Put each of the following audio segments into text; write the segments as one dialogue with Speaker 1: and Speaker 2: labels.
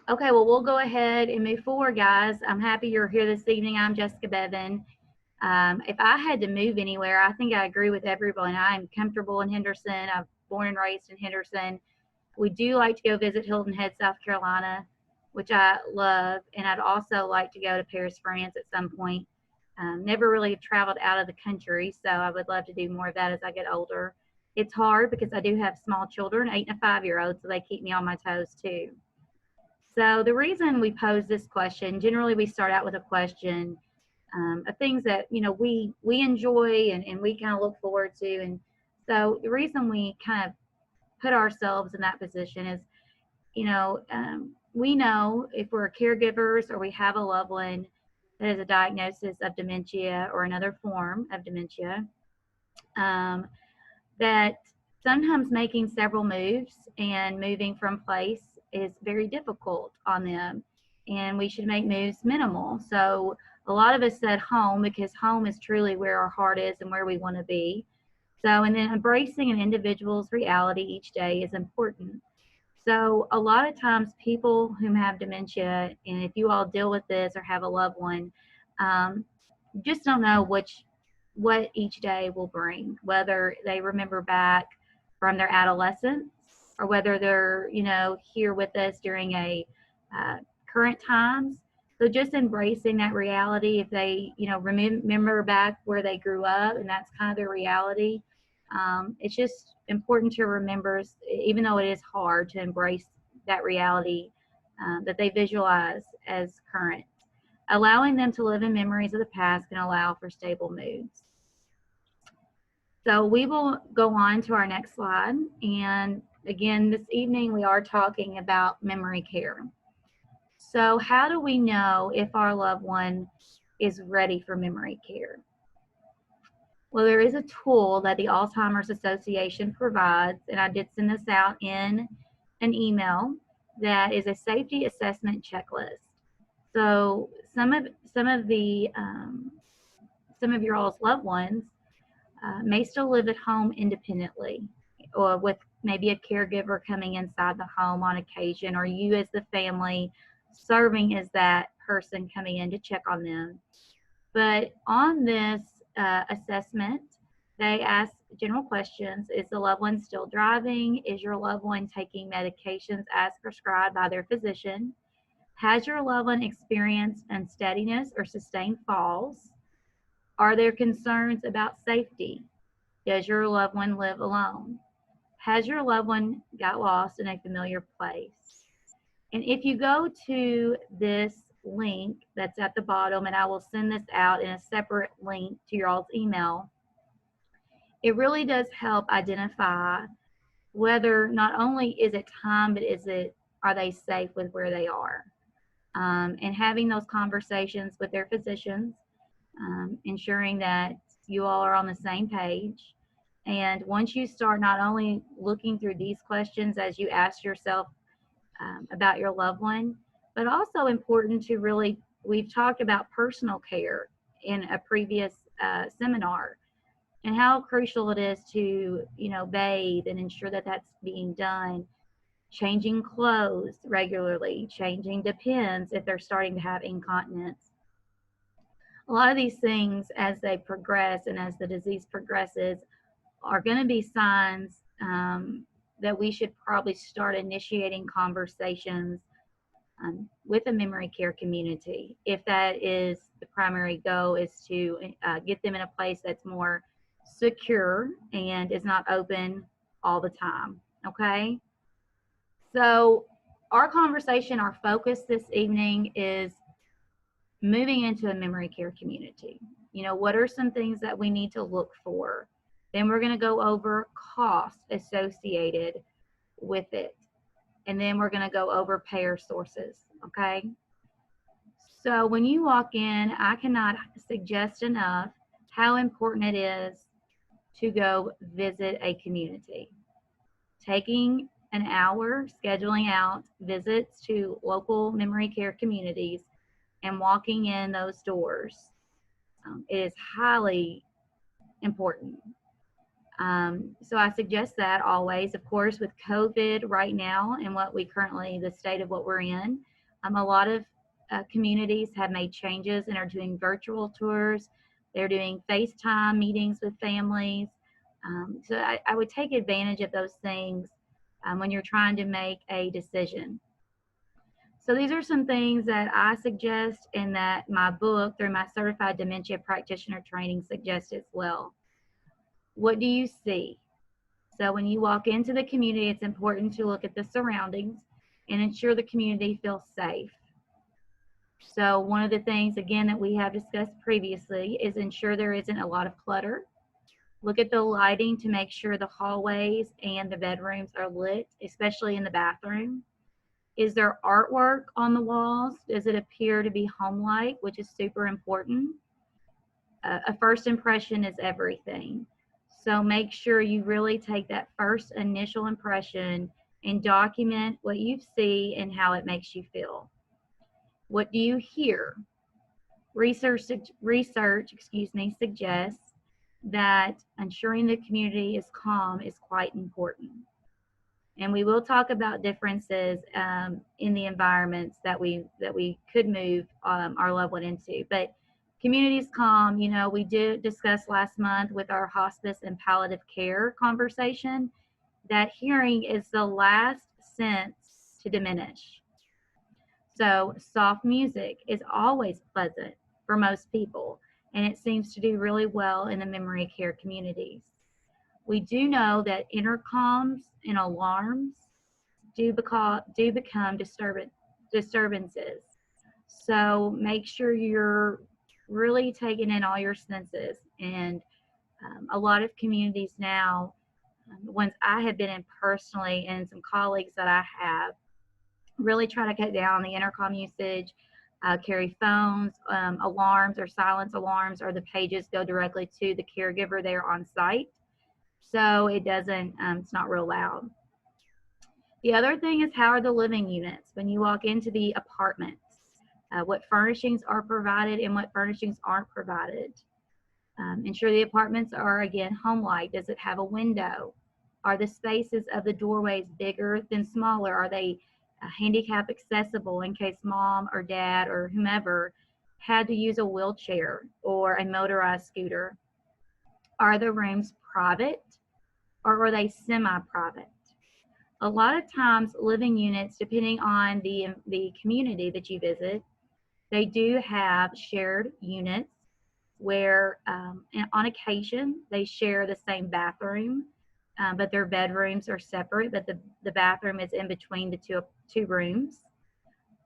Speaker 1: Okay, well, we'll go ahead and move forward, guys. I'm happy you're here this evening. I'm Jessica Beaven. If I had to move anywhere, I think I agree with everyone. I'm comfortable in Henderson. I'm born and raised in Henderson. We do like to go visit Hilton Head, South Carolina, which I love. And I'd also like to go to Paris, France at some point. Never really traveled out of the country, so I would love to do more of that as I get older. It's hard because I do have small children, 8 and a 5-year-old, so they keep me on my toes too. So the reason we pose this question, generally we start out with a question of things that we enjoy and we kind of look forward to. And so the reason we kind of put ourselves in that position is, we know if we're caregivers or we have a loved one that has a diagnosis of dementia or another form of dementia, um, that sometimes making several moves and moving from place is very difficult on them. And we should make moves minimal. So a lot of us said home because home is truly where our heart is and where we want to be. So, and then embracing an individual's reality each day is important. So a lot of times people who have dementia, and if you all deal with this or have a loved one, um, just don't know what each day will bring, whether they remember back from their adolescence or whether they're, here with us during a uh, current times. So just embracing that reality, if they, remember back where they grew up and that's kind of their reality, it's just important to remember, even though it is hard to embrace that reality, that they visualize as current. Allowing them to live in memories of the past can allow for stable moods. So we will go on to our next slide. And again, this evening we are talking about memory care. So how do we know if our loved one is ready for memory care? Well, there is a tool that the Alzheimer's Association provides, and I did send this out in an email, that is a safety assessment checklist. So some of your all's loved ones may still live at home independently, or with maybe a caregiver coming inside the home on occasion, or you as the family serving as that person coming in to check on them. But on this assessment, they ask general questions. Is the loved one still driving? Is your loved one taking medications as prescribed by their physician? Has your loved one experienced unsteadiness or sustained falls? Are there concerns about safety? Does your loved one live alone? Has your loved one got lost in a familiar place? And if you go to this link that's at the bottom, and I will send this out in a separate link to your all's email, it really does help identify whether not only is it time, but are they safe with where they are? And having those conversations with their physicians, ensuring that you all are on the same page. And once you start not only looking through these questions as you ask yourself about your loved one, but also important to really, we've talked about personal care in a previous seminar, and how crucial it is to, bathe and ensure that that's being done, changing clothes regularly, changing depends if they're starting to have incontinence. A lot of these things, as they progress and as the disease progresses, are going to be signs that we should probably start initiating conversations with the memory care community. If that is the primary goal, is to get them in a place that's more secure and is not open all the time. Okay. So our conversation, our focus this evening is moving into a memory care community. What are some things that we need to look for? Then we're going to go over costs associated with it. And then we're going to go over payer sources. Okay. So when you walk in, I cannot suggest enough how important it is to go visit a community. Taking an hour, scheduling out visits to local memory care communities and walking in those doors is highly important. So I suggest that always. Of course, with COVID right now and the state of what we're in, A lot of communities have made changes and are doing virtual tours. They're doing FaceTime meetings with families. So I would take advantage of those things when you're trying to make a decision. So these are some things that I suggest and that my book through my certified dementia practitioner training suggests as well. What do you see? So when you walk into the community, it's important to look at the surroundings and ensure the community feels safe. So one of the things, again, that we have discussed previously is ensure there isn't a lot of clutter. Look at the lighting to make sure the hallways and the bedrooms are lit, especially in the bathroom. Is there artwork on the walls? Does it appear to be home-like, which is super important? A first impression is everything. So make sure you really take that first initial impression and document what you see and how it makes you feel. What do you hear? Research suggests that ensuring the community is calm is quite important. And we will talk about differences in the environments that we could move our loved one into. But community is calm. You know, we did discuss last month with our hospice and palliative care conversation that hearing is the last sense to diminish. So soft music is always pleasant for most people, and it seems to do really well in the memory care communities. We do know that intercoms and alarms do become disturbances. So make sure you're really taking in all your senses. And a lot of communities now, the ones I have been in personally, and some colleagues that I have, really try to cut down the intercom usage, carry phones, alarms or silence alarms, or the pages go directly to the caregiver there on site. So it doesn't, it's not real loud. The other thing is, how are the living units when you walk into the apartments? What furnishings are provided and what furnishings aren't provided? Ensure the apartments are, again, home-like. Does it have a window? Are the spaces of the doorways bigger than smaller? Are they handicap accessible in case mom or dad or whomever had to use a wheelchair or a motorized scooter? Are the rooms private or are they semi-private? A lot of times living units, depending on the community that you visit, they do have shared units where on occasion they share the same bathroom, but their bedrooms are separate, but the bathroom is in between the two rooms.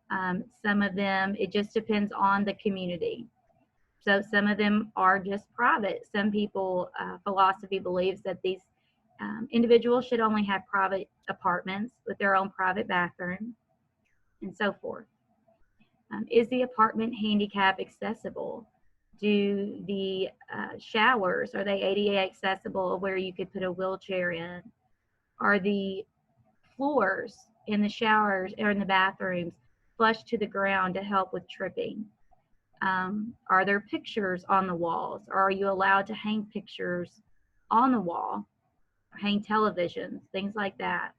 Speaker 1: Some of them, it just depends on the community. So some of them are just private. Some people, philosophy believes that these individuals should only have private apartments with their own private bathroom and so forth. Is the apartment handicap accessible? Do the showers, are they ADA accessible where you could put a wheelchair in? Are the floors in the showers or in the bathrooms flush to the ground to help with tripping? Are there pictures on the walls? Or are you allowed to hang pictures on the wall? Hang televisions, things like that.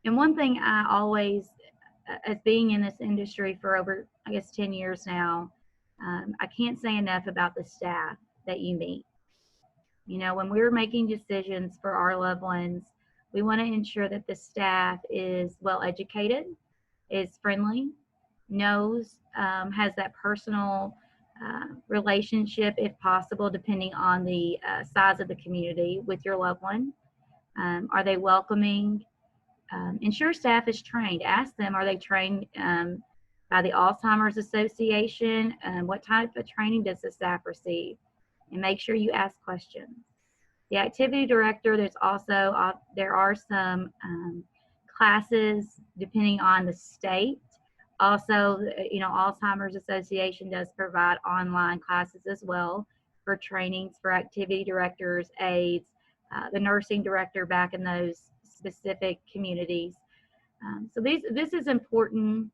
Speaker 1: And one thing I always, as being in this industry for over, I guess, 10 years now, I can't say enough about the staff that you meet. You know, when we're making decisions for our loved ones, we want to ensure that the staff is well educated, is friendly, knows, has that personal relationship, if possible, depending on the size of the community with your loved one. Are they welcoming? Ensure staff is trained. Ask them, are they trained by the Alzheimer's Association? What type of training does the staff receive? And make sure you ask questions. The activity director, there are some classes depending on the state. Also, you know, Alzheimer's Association does provide online classes as well for trainings for activity directors, aides, the nursing director back in those specific communities. So this is important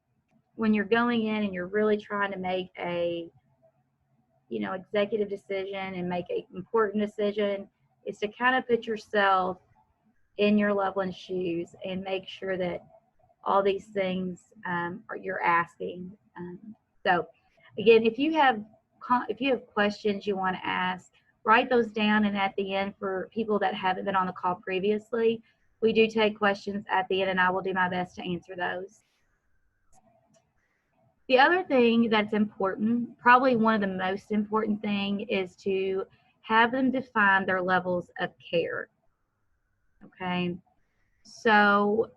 Speaker 1: when you're going in and you're really trying to make a, you know, executive decision and make an important decision, is to kind of put yourself in your loved one's shoes and make sure that all these things you're asking. So again, if you have questions you want to ask, write those down, and at the end, for people that haven't been on the call previously, we do take questions at the end, and I will do my best to answer those. The other thing that's important, probably one of the most important thing, is to have them define their levels of care. Okay, so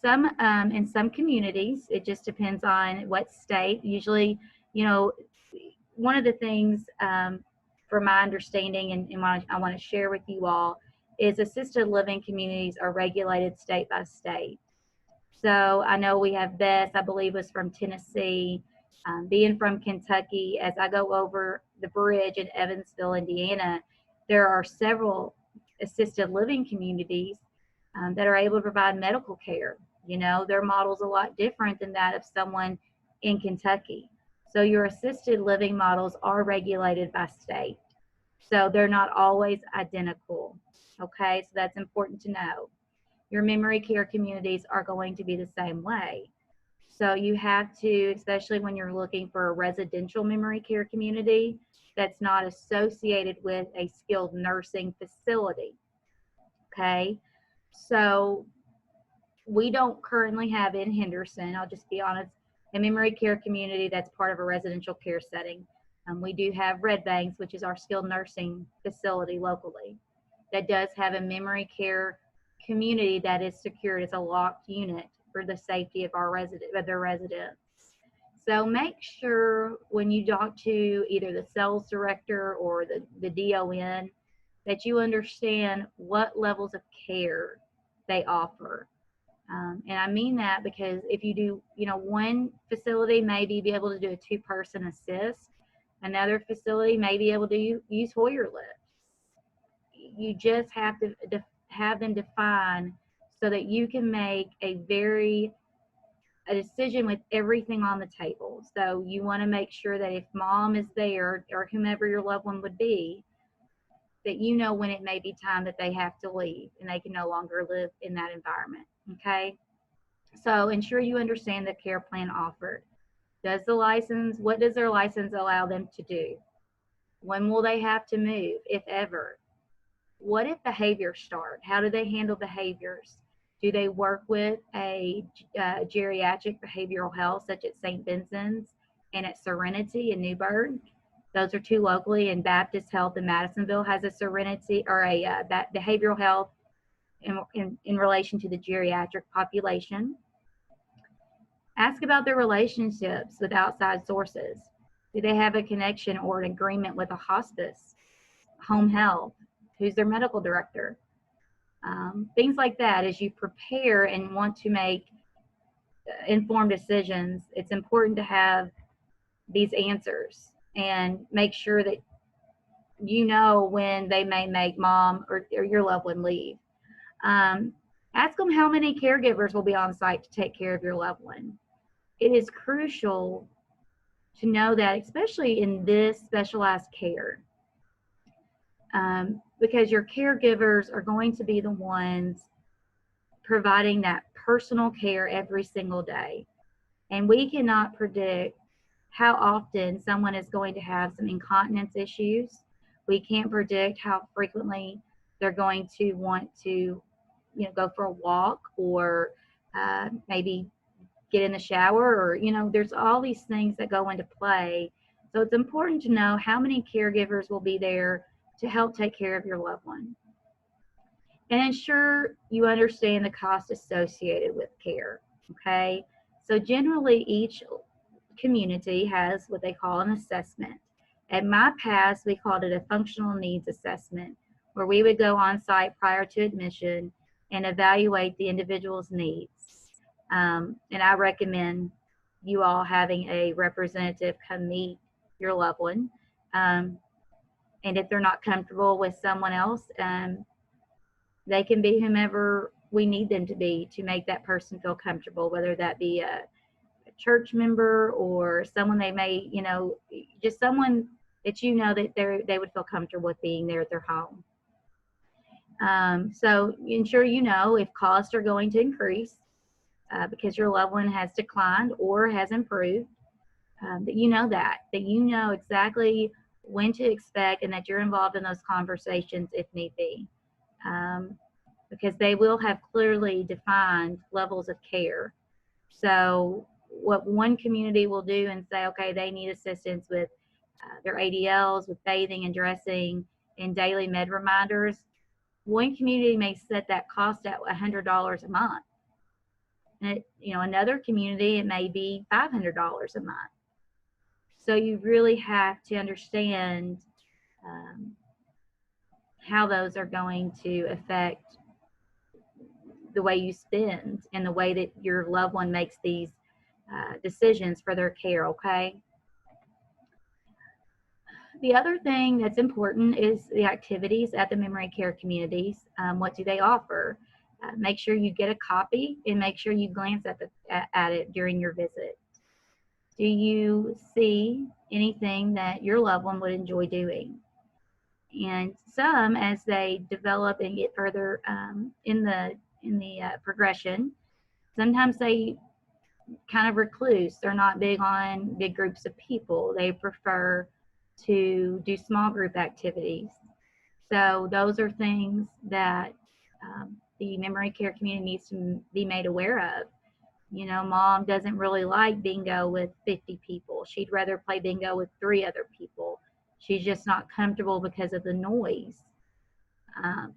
Speaker 1: in some communities, it just depends on what state. Usually, one of the things from my understanding and what I want to share with you all is assisted living communities are regulated state by state. So I know we have Bess, I believe, was from Tennessee. Being from Kentucky, as I go over the bridge in Evansville, Indiana, there are several assisted living communities that are able to provide medical care. Their model's a lot different than that of someone in Kentucky. So your assisted living models are regulated by state. So they're not always identical. Okay, so that's important to know. Your memory care communities are going to be the same way. So you have to, especially when you're looking for a residential memory care community that's not associated with a skilled nursing facility. Okay, so we don't currently have in Henderson, I'll just be honest, a memory care community that's part of a residential care setting. We do have Red Banks, which is our skilled nursing facility locally, that does have a memory care community that is secured as a locked unit for the safety of their residents. So make sure when you talk to either the sales director or the DON that you understand what levels of care they offer. And I mean that because if you do, one facility maybe be able to do a 2-person assist, another facility may be able to use Hoyer lifts. You just have to have them define so that you can make a decision with everything on the table. So you want to make sure that if mom is there or whomever your loved one would be, that when it may be time that they have to leave and they can no longer live in that environment. Okay, so ensure you understand the care plan offered. What does their license allow them to do? When will they have to move, if ever? What if behaviors start? How do they handle behaviors? Do they work with a geriatric behavioral health, such as St. Vincent's and at Serenity in Newburgh? Those are 2 locally, and Baptist Health in Madisonville has a Serenity or a behavioral health in relation to the geriatric population. Ask about their relationships with outside sources. Do they have a connection or an agreement with a hospice, home health? Who's their medical director? Things like that. As you prepare and want to make informed decisions, it's important to have these answers and make sure that when they may make mom or your loved one leave. Ask them how many caregivers will be on site to take care of your loved one. It is crucial to know that, especially in this specialized care, because your caregivers are going to be the ones providing that personal care every single day. And we cannot predict how often someone is going to have some incontinence issues. We can't predict how frequently they're going to want to, go for a walk or maybe get in the shower or, there's all these things that go into play. So it's important to know how many caregivers will be there to help take care of your loved one. And ensure you understand the cost associated with care, okay? So generally each community has what they call an assessment. At my past, we called it a functional needs assessment, where we would go on site prior to admission and evaluate the individual's needs. And I recommend you all having a representative come meet your loved one. And if they're not comfortable with someone else, they can be whomever we need them to be to make that person feel comfortable, whether that be a church member or someone they may, just someone that that they would feel comfortable with being there at their home. So ensure if costs are going to increase, because your loved one has declined or has improved, that you know that you know exactly when to expect, and that you're involved in those conversations if need be, because they will have clearly defined levels of care. So what one community will do and say, okay, they need assistance with their ADLs, with bathing and dressing and daily med reminders. One community may set that cost at $100 a month. And another community, it may be $500 a month. So you really have to understand how those are going to affect the way you spend and the way that your loved one makes these decisions for their care, okay? The other thing that's important is the activities at the memory care communities. What do they offer? Make sure you get a copy and make sure you glance at it during your visit. Do you see anything that your loved one would enjoy doing? And some, as they develop and get further in the progression, sometimes they kind of recluse. They're not big on big groups of people. They prefer to do small group activities. So those are things that the memory care community needs to be made aware of. Mom doesn't really like bingo with 50 people. She'd rather play bingo with 3 other people. She's just not comfortable because of the noise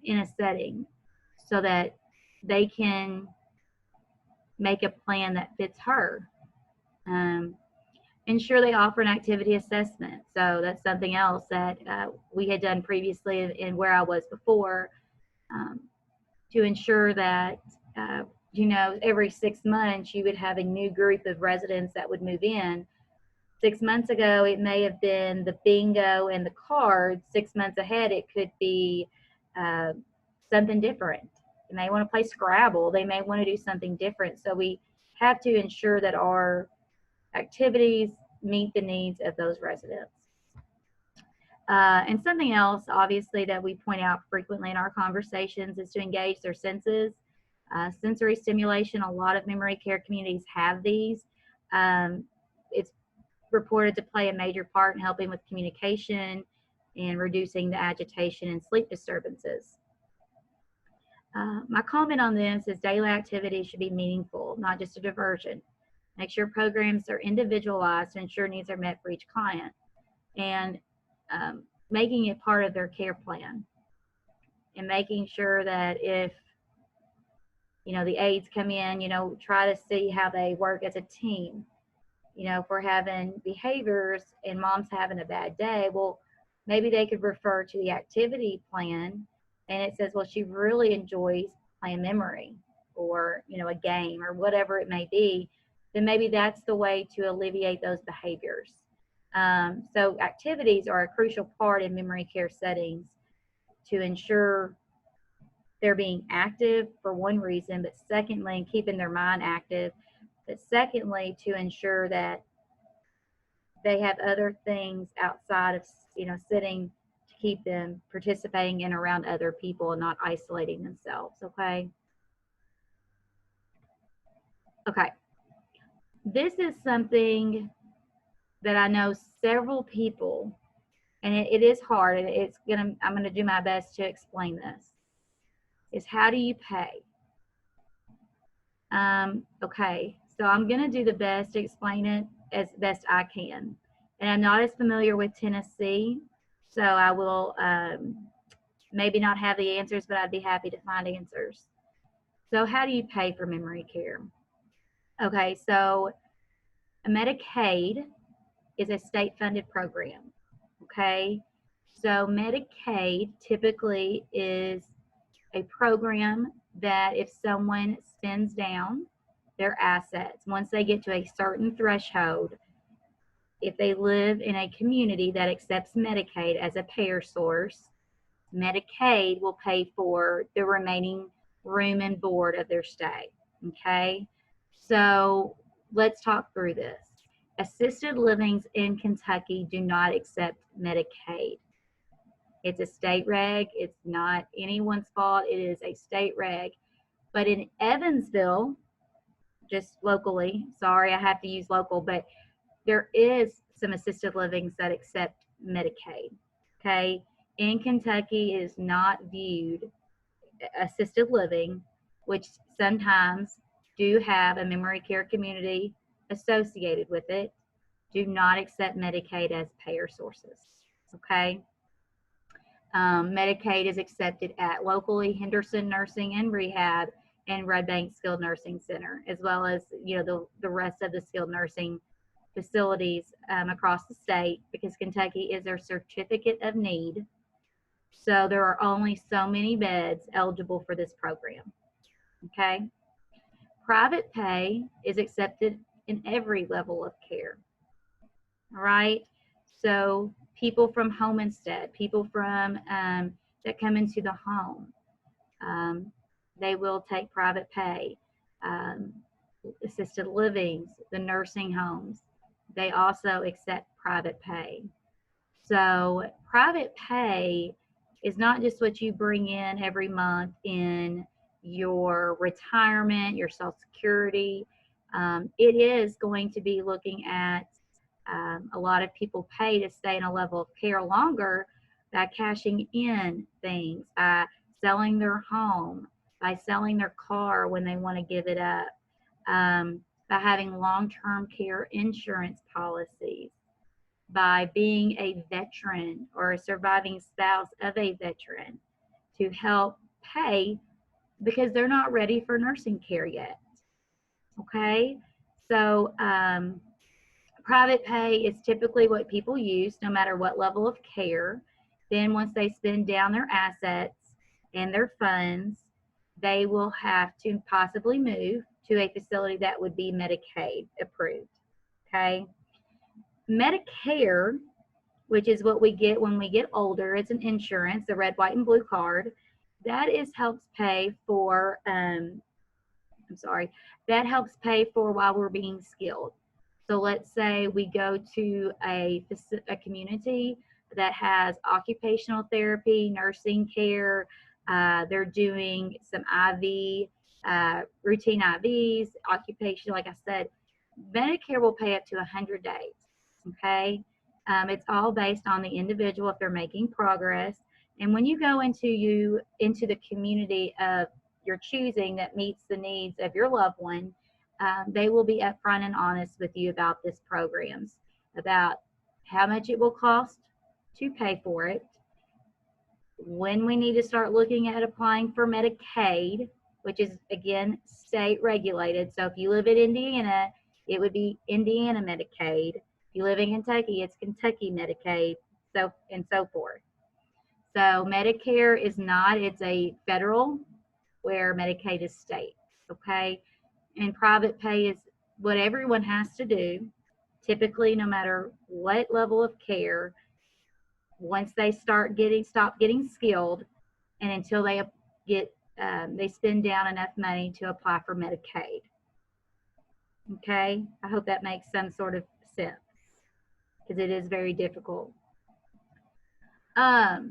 Speaker 1: in a setting, so that they can make a plan that fits her. Ensure they offer an activity assessment. So that's something else that we had done previously and where I was before, to ensure that every 6 months you would have a new group of residents that would move in. 6 months ago, it may have been the bingo and the cards. 6 months ahead, it could be something different. They may want to play Scrabble. They may want to do something different. So we have to ensure that our activities meet the needs of those residents. And something else, obviously, that we point out frequently in our conversations is to engage their senses. Sensory stimulation, a lot of memory care communities have these. It's reported to play a major part in helping with communication and reducing the agitation and sleep disturbances. My comment on this is daily activities should be meaningful, not just a diversion. Make sure programs are individualized to ensure needs are met for each client, and making it part of their care plan, and making sure that if the aides come in, try to see how they work as a team. If we're having behaviors and mom's having a bad day, well, maybe they could refer to the activity plan, and it says, well, she really enjoys playing memory or, a game or whatever it may be. Then maybe that's the way to alleviate those behaviors. So activities are a crucial part in memory care settings to ensure they're being active for one reason, but secondly, and keeping their mind active, but secondly, to ensure that they have other things outside of, sitting to keep them participating in around other people and not isolating themselves, okay? Okay. This is something that I know several people, and it is hard, and I'm gonna do my best to explain this, is how do you pay? Okay, so I'm gonna do the best to explain it as best I can. And I'm not as familiar with Tennessee, so I will maybe not have the answers, but I'd be happy to find answers. So how do you pay for memory care? Okay, so Medicaid is a state-funded program, okay? So Medicaid typically is a program that if someone spends down their assets, once they get to a certain threshold, if they live in a community that accepts Medicaid as a payer source, Medicaid will pay for the remaining room and board of their stay, okay? So let's talk through this. Assisted livings in Kentucky do not accept Medicaid. It's a state reg. It's not anyone's fault. It is a state reg. But in Evansville, just locally. Sorry, I have to use local, but there is some assisted livings that accept Medicaid. Okay. In Kentucky, it is not viewed assisted living, which sometimes do have a memory care community associated with it, do not accept Medicaid as payer sources. Okay. Medicaid is accepted at locally Henderson Nursing and Rehab and Red Bank Skilled Nursing Center, as well as the rest of the skilled nursing facilities across the state, because Kentucky is their certificate of need. So there are only so many beds eligible for this program. Okay. Private pay is accepted in every level of care. All right. So people from home instead, people from that come into the home, they will take private pay. Assisted livings, the nursing homes, they also accept private pay. So private pay is not just what you bring in every month in your retirement, your Social Security. It is going to be looking at a lot of people pay to stay in a level of care longer by cashing in things, by selling their home, by selling their car when they want to give it up, by having long-term care insurance policies, by being a veteran or a surviving spouse of a veteran to help pay because they're not ready for nursing care yet. Okay, so private pay is typically what people use no matter what level of care. Then once they spend down their assets and their funds, they will have to possibly move to a facility that would be Medicaid approved. Okay. Medicare, which is what we get when we get older, it's an insurance, the red, white, and blue card. That helps pay for, that helps pay for while we're being skilled. So let's say we go to a community that has occupational therapy, nursing care, they're doing some IV, routine IVs, occupation, like I said, Medicare will pay up to 100 days, okay? It's all based on the individual if they're making progress. And when you go into the community of your choosing that meets the needs of your loved one, they will be upfront and honest with you about this programs, about how much it will cost to pay for it, when we need to start looking at applying for Medicaid, which is, again, state regulated. So if you live in Indiana, it would be Indiana Medicaid. If you live in Kentucky, it's Kentucky Medicaid, and so forth. So Medicare is not, it's a federal, where Medicaid is state, okay? And private pay is what everyone has to do, typically no matter what level of care, once they stop getting skilled, and until they they spend down enough money to apply for Medicaid. Okay, I hope that makes some sort of sense, because it is very difficult. So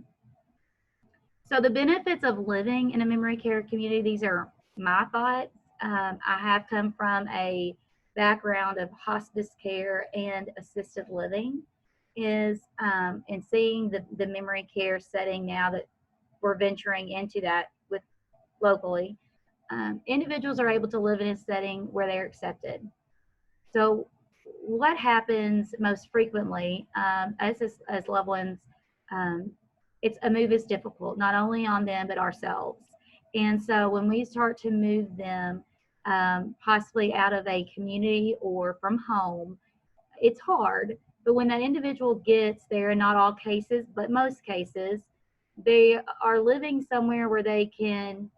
Speaker 1: the benefits of living in a memory care community, these are my thoughts. I have come from a background of hospice care and assisted living, and seeing the memory care setting now that we're venturing into that with locally, individuals are able to live in a setting where they're accepted. So what happens most frequently, us as loved ones, it's a move is difficult, not only on them, but ourselves. And so when we start to move them, possibly out of a community or from home, it's hard. But when that individual gets there, in not all cases, but most cases, they are living somewhere where they can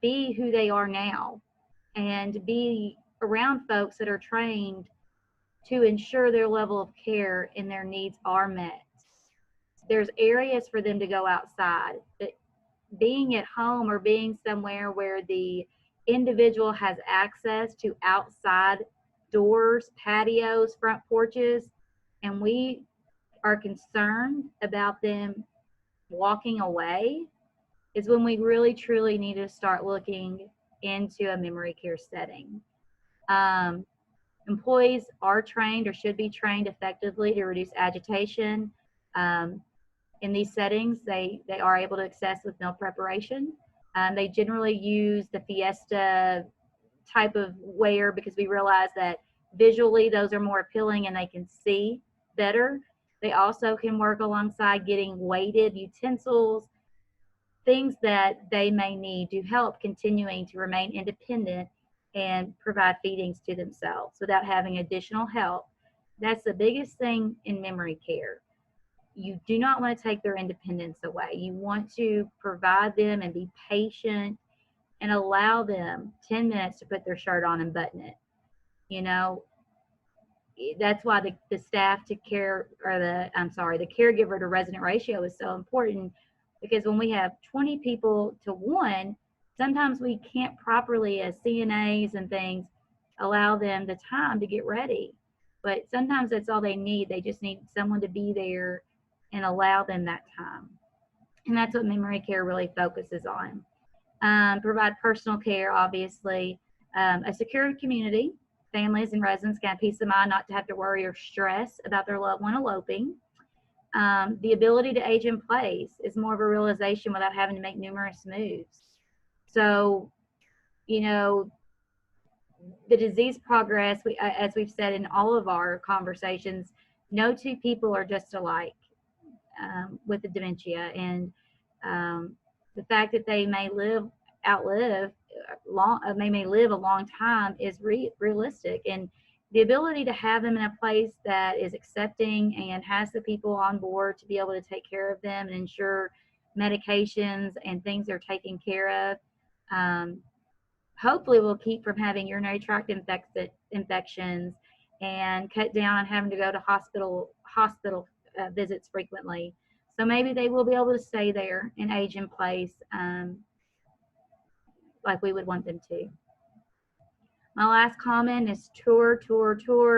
Speaker 1: be who they are now and be around folks that are trained to ensure their level of care and their needs are met. There's areas for them to go outside, but being at home or being somewhere where the individual has access to outside doors, patios, front porches, and we are concerned about them walking away, is when we really truly need to start looking into a memory care setting. Um, Employees are trained or should be trained effectively to reduce agitation. Um, in these settings, they are able to access with meal preparation. They generally use the Fiesta type of wear because we realize that visually those are more appealing and they can see better. They also can work alongside getting weighted utensils, things that they may need to help continuing to remain independent and provide feedings to themselves without having additional help. That's the biggest thing in memory care. You do not want to take their independence away. You want to provide them and be patient and allow them 10 minutes to put their shirt on and button it. You know, that's why the staff to care, or the caregiver to resident ratio is so important, because when we have 20 people to one, sometimes we can't properly, as CNAs and things, allow them the time to get ready. But sometimes that's all they need. They just need someone to be there and allow them that time. And that's what memory care really focuses on. Provide personal care, obviously, a secure community. Families and residents can have peace of mind not to have to worry or stress about their loved one eloping. The ability to age in place is more of a realization without having to make numerous moves. So, you know, the disease progress, as we've said in all of our conversations, no two people are just alike with the dementia. And the fact that they may outlive they may live a long time is realistic. And the ability to have them in a place that is accepting and has the people on board to be able to take care of them and ensure medications and things are taken care of, hopefully will keep from having urinary tract infections and cut down on having to go to hospital visits frequently. So maybe they will be able to stay there and age in place like we would want them to. My last comment is tour.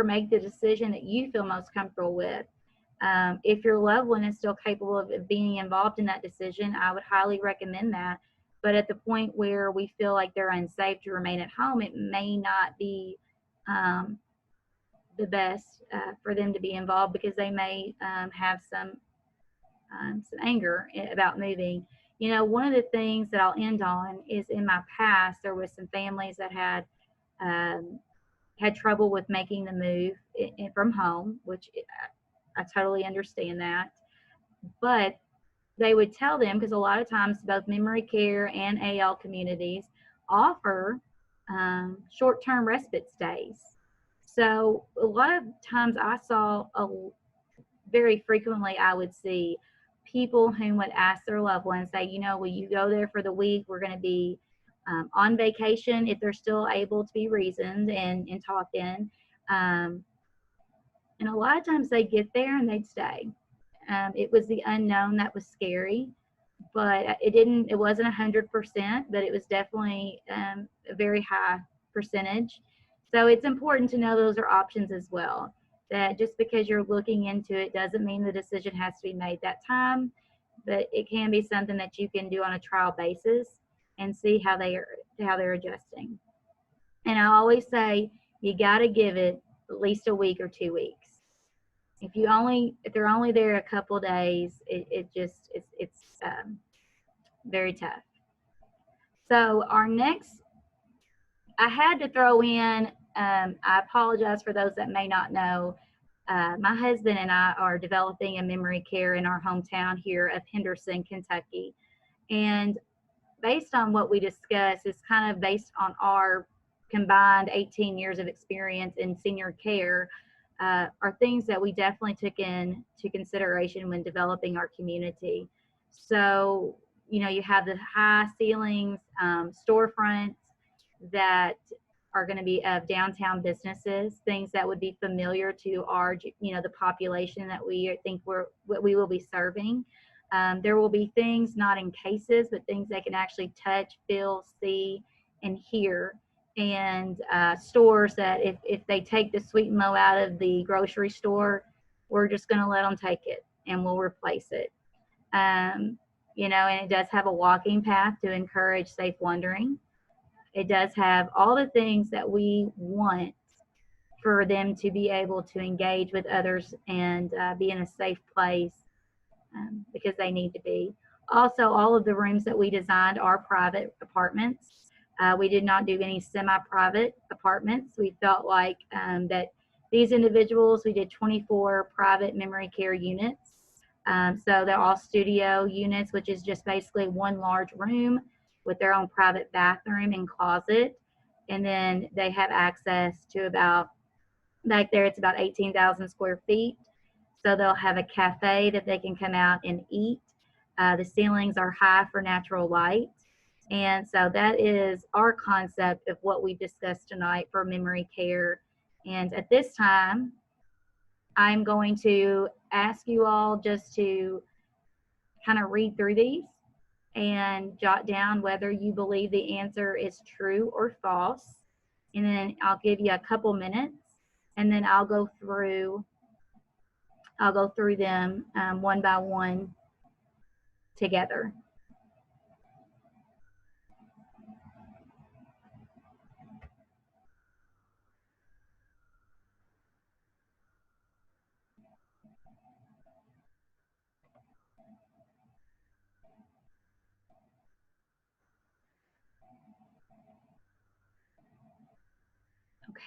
Speaker 1: Make the decision that you feel most comfortable with. If your loved one is still capable of being involved in that decision, I would highly recommend that. But at the point where we feel like they're unsafe to remain at home, it may not be the best for them to be involved, because they may have some anger about moving. You know, one of the things that I'll end on is, in my past, there was some families that had trouble with making the move from home, which I totally understand that. But they would tell them, because a lot of times both memory care and AL communities offer short-term respite stays. So a lot of times very frequently I would see people who would ask their loved ones, say, you know, will you go there for the week? We're going to be on vacation, if they're still able to be reasoned and talked in. And a lot of times they get there and they'd stay. It was the unknown that was scary, but it wasn't 100%, but it was definitely a very high percentage. So it's important to know those are options as well, that just because you're looking into it doesn't mean the decision has to be made that time, but it can be something that you can do on a trial basis and see how they're adjusting. And I always say you got to give it at least a week or 2 weeks. If they're only there a couple of days, it's very tough. So I had to throw in, I apologize for those that may not know, my husband and I are developing a memory care in our hometown here of Henderson, Kentucky. And based on what we discussed, it's kind of based on our combined 18 years of experience in senior care, are things that we definitely took into consideration when developing our community. So, you know, you have the high ceilings, storefronts that are going to be of downtown businesses, things that would be familiar to our, you know, the population that we think we will be serving. There will be things not in cases, but things they can actually touch, feel, see, and hear. And stores that if they take the sweet and low out of the grocery store, we're just going to let them take it and we'll replace it. You know, and it does have a walking path to encourage safe wandering. It does have all the things that we want for them to be able to engage with others and be in a safe place because they need to be. Also, all of the rooms that we designed are private apartments. We did not do any semi-private apartments. We felt like that these individuals, we did 24 private memory care units. So they're all studio units, which is just basically one large room with their own private bathroom and closet. And then they have access to about, back there, it's about 18,000 square feet. So they'll have a cafe that they can come out and eat. The ceilings are high for natural light. And so that is our concept of what we discussed tonight for memory care. And at this time, I'm going to ask you all just to kind of read through these and jot down whether you believe the answer is true or false. And then I'll give you a couple minutes, and then I'll go through them one by one together.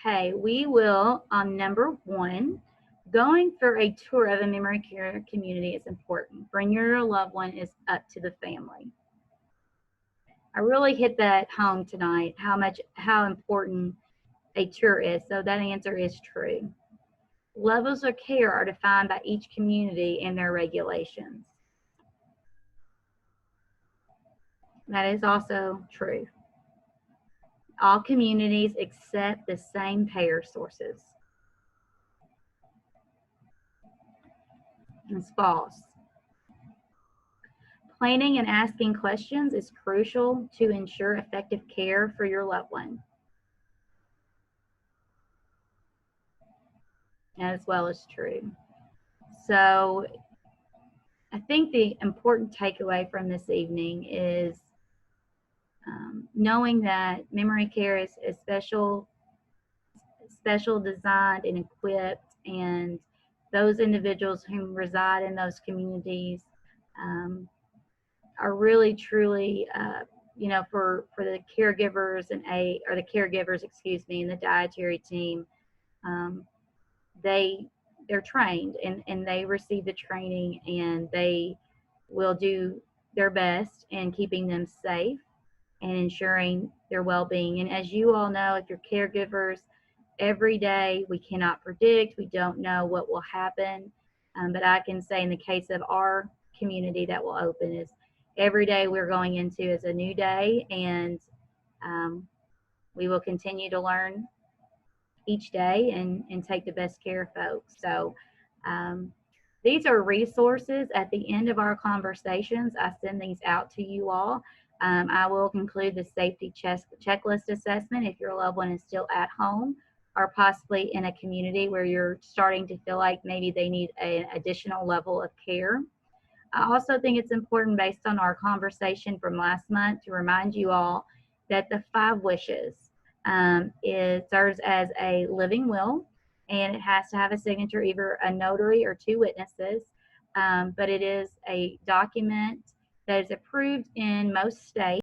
Speaker 1: Okay, we will, on number one, going for a tour of a memory care community is important. Bring your loved one is up to the family. I really hit that home tonight, how important a tour is. So that answer is true. Levels of care are defined by each community and their regulations. That is also true. All communities accept the same payer sources. It's false. Planning and asking questions is crucial to ensure effective care for your loved one. As well as true. So I think the important takeaway from this evening is knowing that memory care is a special designed and equipped, and those individuals who reside in those communities are really truly for the caregivers and the caregivers, excuse me, and the dietary team, they're trained and they receive the training, and they will do their best in keeping them safe and ensuring their well-being. And as you all know, if you're caregivers, every day we cannot predict, we don't know what will happen, but I can say in the case of our community that will open is every day we're going into is a new day, and we will continue to learn each day and take the best care of folks. So these are resources at the end of our conversations. I send these out to you all. I will conclude the safety checklist assessment if your loved one is still at home or possibly in a community where you're starting to feel like maybe they need an additional level of care. I also think it's important, based on our conversation from last month, to remind you all that the 5 wishes it serves as a living will, and it has to have a signature, either a notary or 2 witnesses, but it is a document that is approved in most states.